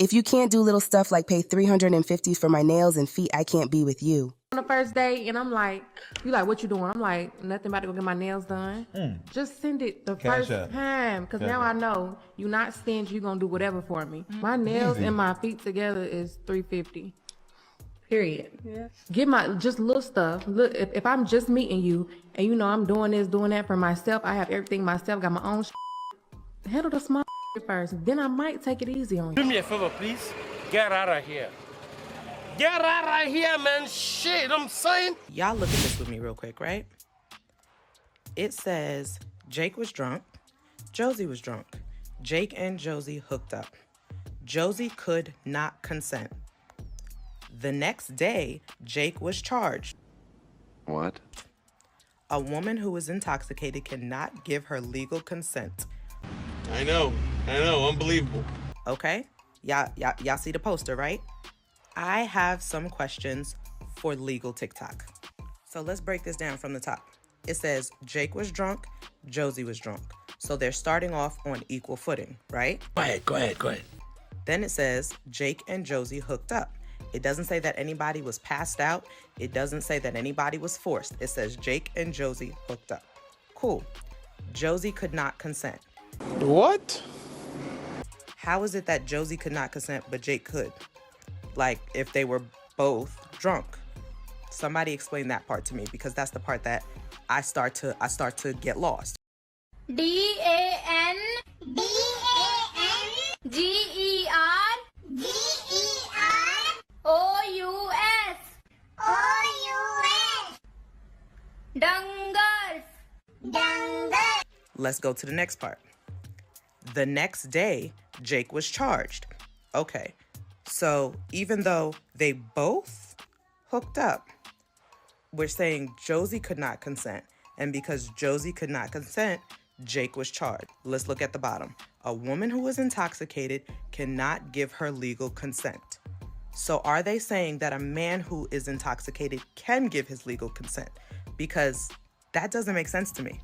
If you can't do little stuff like pay $350 for my nails and feet, I can't be with you. On the first day, and I'm like, you like, what you doing? I'm like, nothing, about to go get my nails done. Just send it the first time, because now I know you're not stingy, you're going to do whatever for me. My nails and my feet together is $350. Period. Yeah. Get my, just little stuff. Look, if I'm just meeting you, and you know I'm doing this, doing that for myself, I have everything myself, got my own handle the small first, then I might take it easy on you. Do me a favor, please. Get out of here. Get out of here, man. Shit, I'm saying. Y'all look at this with me real quick, right? It says Jake was drunk, Josie was drunk. Jake and Josie hooked up. Josie could not consent. The next day, Jake was charged. What? A woman who is intoxicated cannot give her legal consent. I know, unbelievable. Okay, y'all see the poster, right? I have some questions for legal TikTok. So let's break this down from the top. It says Jake was drunk, Josie was drunk. So they're starting off on equal footing, right? Go ahead. Then it says Jake and Josie hooked up. It doesn't say that anybody was passed out. It doesn't say that anybody was forced. It says Jake and Josie hooked up. Cool. Josie could not consent. What? How is it that Josie could not consent, but Jake could? Like, if they were both drunk. Somebody explain that part to me, because that's the part that I start to get lost. DANGEROUS. Dangers. Let's go to the next part. The next day, Jake was charged. Okay, so even though they both hooked up, we're saying Josie could not consent. And because Josie could not consent, Jake was charged. Let's look at the bottom. A woman who is intoxicated cannot give her legal consent. So are they saying that a man who is intoxicated can give his legal consent? Because that doesn't make sense to me.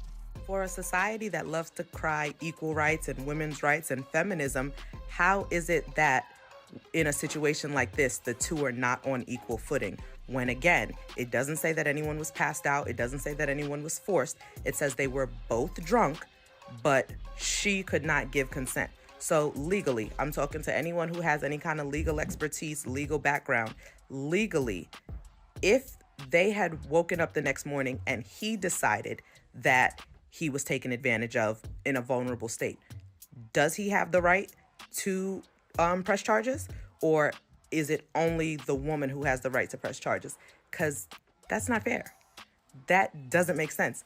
For a society that loves to cry equal rights and women's rights and feminism, how is it that in a situation like this, the two are not on equal footing? When again, it doesn't say that anyone was passed out. It doesn't say that anyone was forced. It says they were both drunk, but she could not give consent. So legally, I'm talking to anyone who has any kind of legal expertise, legal background. Legally, if they had woken up the next morning and he decided that he was taken advantage of in a vulnerable state, does he have the right to press charges? Or is it only the woman who has the right to press charges? Because that's not fair. That doesn't make sense.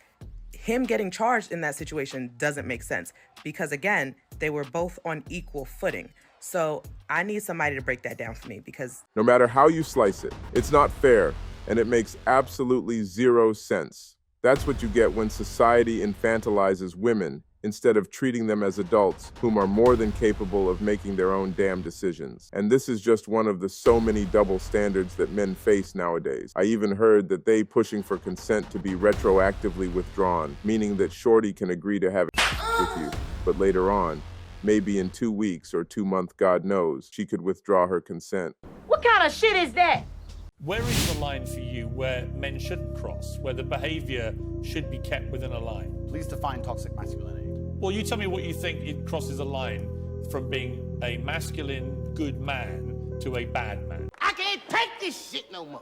Him getting charged in that situation doesn't make sense because, again, they were both on equal footing. So I need somebody to break that down for me because no matter how you slice it, it's not fair and it makes absolutely zero sense. That's what you get when society infantilizes women instead of treating them as adults whom are more than capable of making their own damn decisions. And this is just one of the so many double standards that men face nowadays. I even heard that they pushing for consent to be retroactively withdrawn, meaning that Shorty can agree to have with you, but later on, maybe in 2 weeks or 2 months, God knows, she could withdraw her consent. What kind of shit is that? Where is the line for you where men shouldn't cross, where the behavior should be kept within a line? Please define toxic masculinity. Well, you tell me what you think it crosses a line from being a masculine, good man to a bad man. I can't take this shit no more.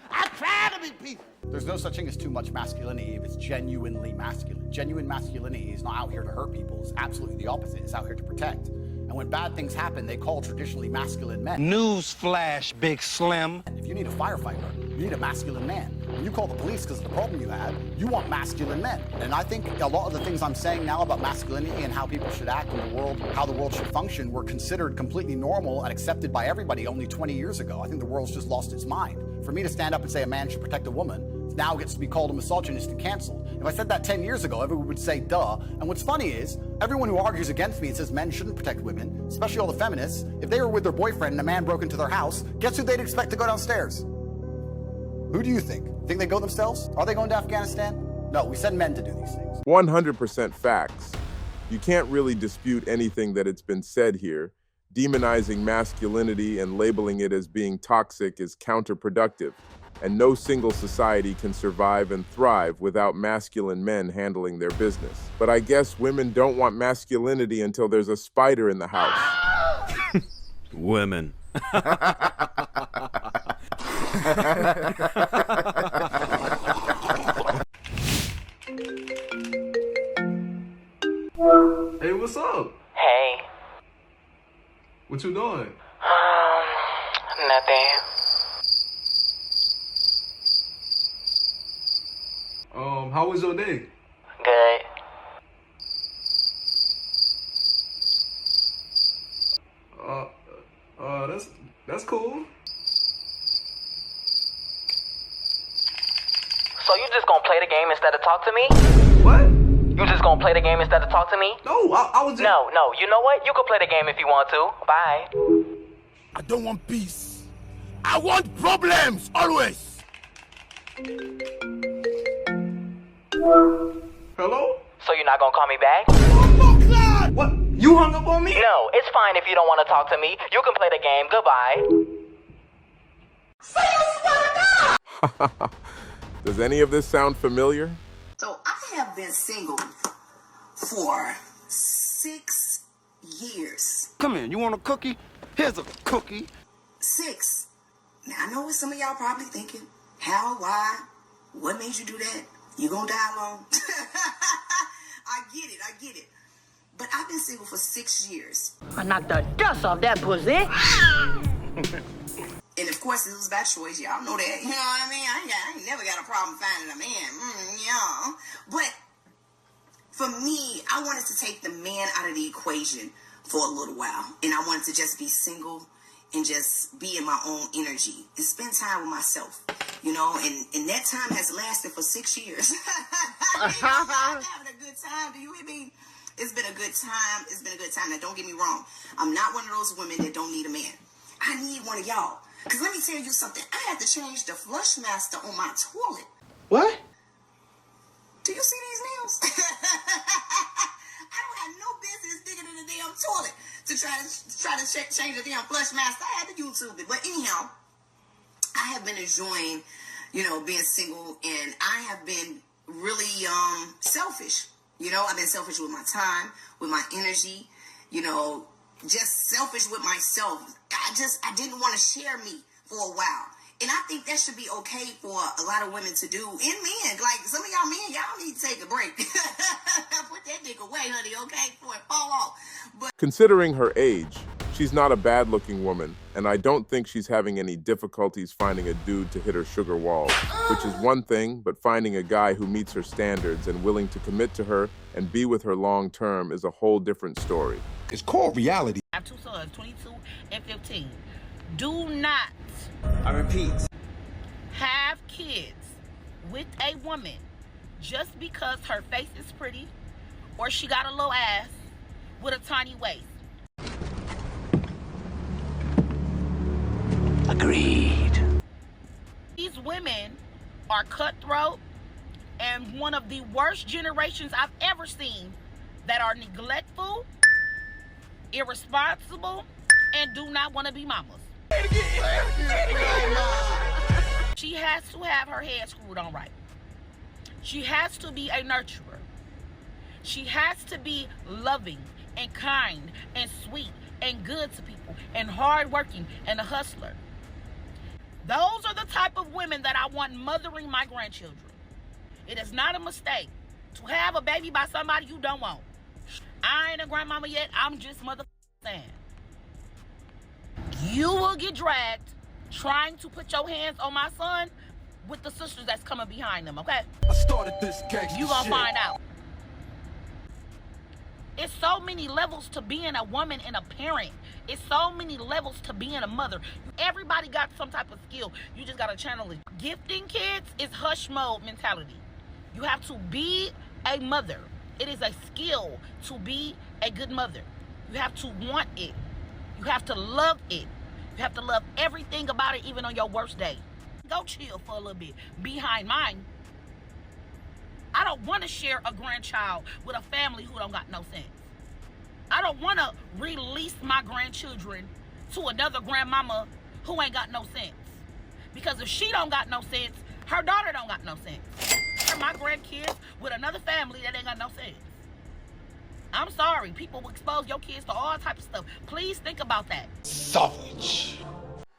I'm trying to be peaceful. There's no such thing as too much masculinity if it's genuinely masculine. Genuine masculinity is not out here to hurt people. It's absolutely the opposite. It's out here to protect. And when bad things happen, they call traditionally masculine men. Newsflash, Big Slim. And if you need a firefighter, you need a masculine man. When you call the police because of the problem you had, you want masculine men. And I think a lot of the things I'm saying now about masculinity and how people should act in the world, how the world should function, were considered completely normal and accepted by everybody only 20 years ago. I think the world's just lost its mind. For me to stand up and say a man should protect a woman now gets to be called a misogynist and canceled. If I said that 10 years ago, everyone would say, duh. And what's funny is, everyone who argues against me and says men shouldn't protect women, especially all the feminists, if they were with their boyfriend and a man broke into their house, guess who they'd expect to go downstairs? Who do you think? Think they go themselves? Are they going to Afghanistan? No, we send men to do these things. 100% facts. You can't really dispute anything that it's been said here. Demonizing masculinity and labeling it as being toxic is counterproductive, and no single society can survive and thrive without masculine men handling their business. But I guess women don't want masculinity until there's a spider in the house. Women. Hey, what's up? Hey. What you doing? Nothing. How was your day? Good. That's cool. So you just gonna play the game instead of talk to me? What? You just gonna play the game instead of talk to me? No, I was just... No, you know what? You can play the game if you want to. Bye. I don't want peace. I want problems, always. Hello? So you're not gonna call me back? Oh, God! What? You hung up on me? No, it's fine if you don't want to talk to me. You can play the game. Goodbye. Does any of this sound familiar? So I have been single for 6 years. Come here, you want a cookie? Here's a cookie. 6. Now I know what some of y'all probably thinking. How, why, what made you do that? You gonna die alone? I get it. But I've been single for 6 years. I knocked the dust off that pussy. And of course, it was by choice. Y'all know that. You know what I mean? I ain't never got a problem finding a man. Yeah. But for me, I wanted to take the man out of the equation for a little while. And I wanted to just be single and just be in my own energy and spend time with myself. You know, and that time has lasted for 6 years. I'm having a good time. Do you hear me? It's been a good time. It's been a good time. Now, don't get me wrong. I'm not one of those women that don't need a man. I need one of y'all. Because let me tell you something. I had to change the flush master on my toilet. What? Do you see these nails? I don't have no business digging in the damn toilet to try to change the damn flush master. I had to YouTube it. But anyhow, I have been enjoying, you know, being single, and I have been really selfish. You know, I've been selfish with my time, with my energy, you know, just selfish with myself. I didn't want to share me for a while. And I think that should be okay for a lot of women to do. And men, like some of y'all men, y'all need to take a break. Put that dick away, honey, okay, before it fall off. But considering her age, she's not a bad-looking woman, and I don't think she's having any difficulties finding a dude to hit her sugar walls, which is one thing, but finding a guy who meets her standards and willing to commit to her and be with her long-term is a whole different story. It's called reality. I have 2 sons, 22 and 15. Do not, I repeat, have kids with a woman just because her face is pretty or she got a low ass with a tiny waist. Agreed. These women are cutthroat and one of the worst generations I've ever seen that are neglectful, irresponsible, and do not want to be mamas. She has to have her head screwed on right. She has to be a nurturer. She has to be loving and kind and sweet and good to people and hardworking and a hustler. Those are the type of women that I want mothering my grandchildren. It is not a mistake to have a baby by somebody you don't want. I ain't a grandmama yet. I'm just motherfucking saying. You will get dragged trying to put your hands on my son with the sisters that's coming behind them, okay? I started this gangsta You gonna shit. find out. It's so many levels to being a woman and a parent. It's so many levels to being a mother. Everybody got some type of skill. You just gotta channel it. Gifting kids is hush mode mentality. You have to be a mother. It is a skill to be a good mother. You have to want it. You have to love it. You have to love everything about it, even on your worst day. Go chill for a little bit behind mine. I don't want to share a grandchild with a family who don't got no sense. I don't want to release my grandchildren to another grandmama who ain't got no sense. Because if she don't got no sense, her daughter don't got no sense. Or my grandkids with another family that ain't got no sense. I'm sorry, people will expose your kids to all types of stuff. Please think about that. Savage.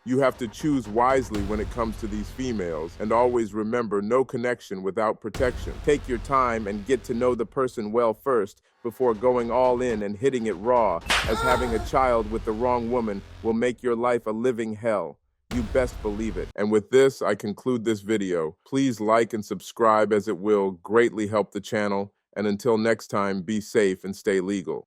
You have to choose wisely when it comes to these females, and always remember, no connection without protection. Take your time and get to know the person well first before going all in and hitting it raw, as having a child with the wrong woman will make your life a living hell. You best believe it. And with this, I conclude this video. Please like and subscribe, as it will greatly help the channel. And until next time, be safe and stay legal.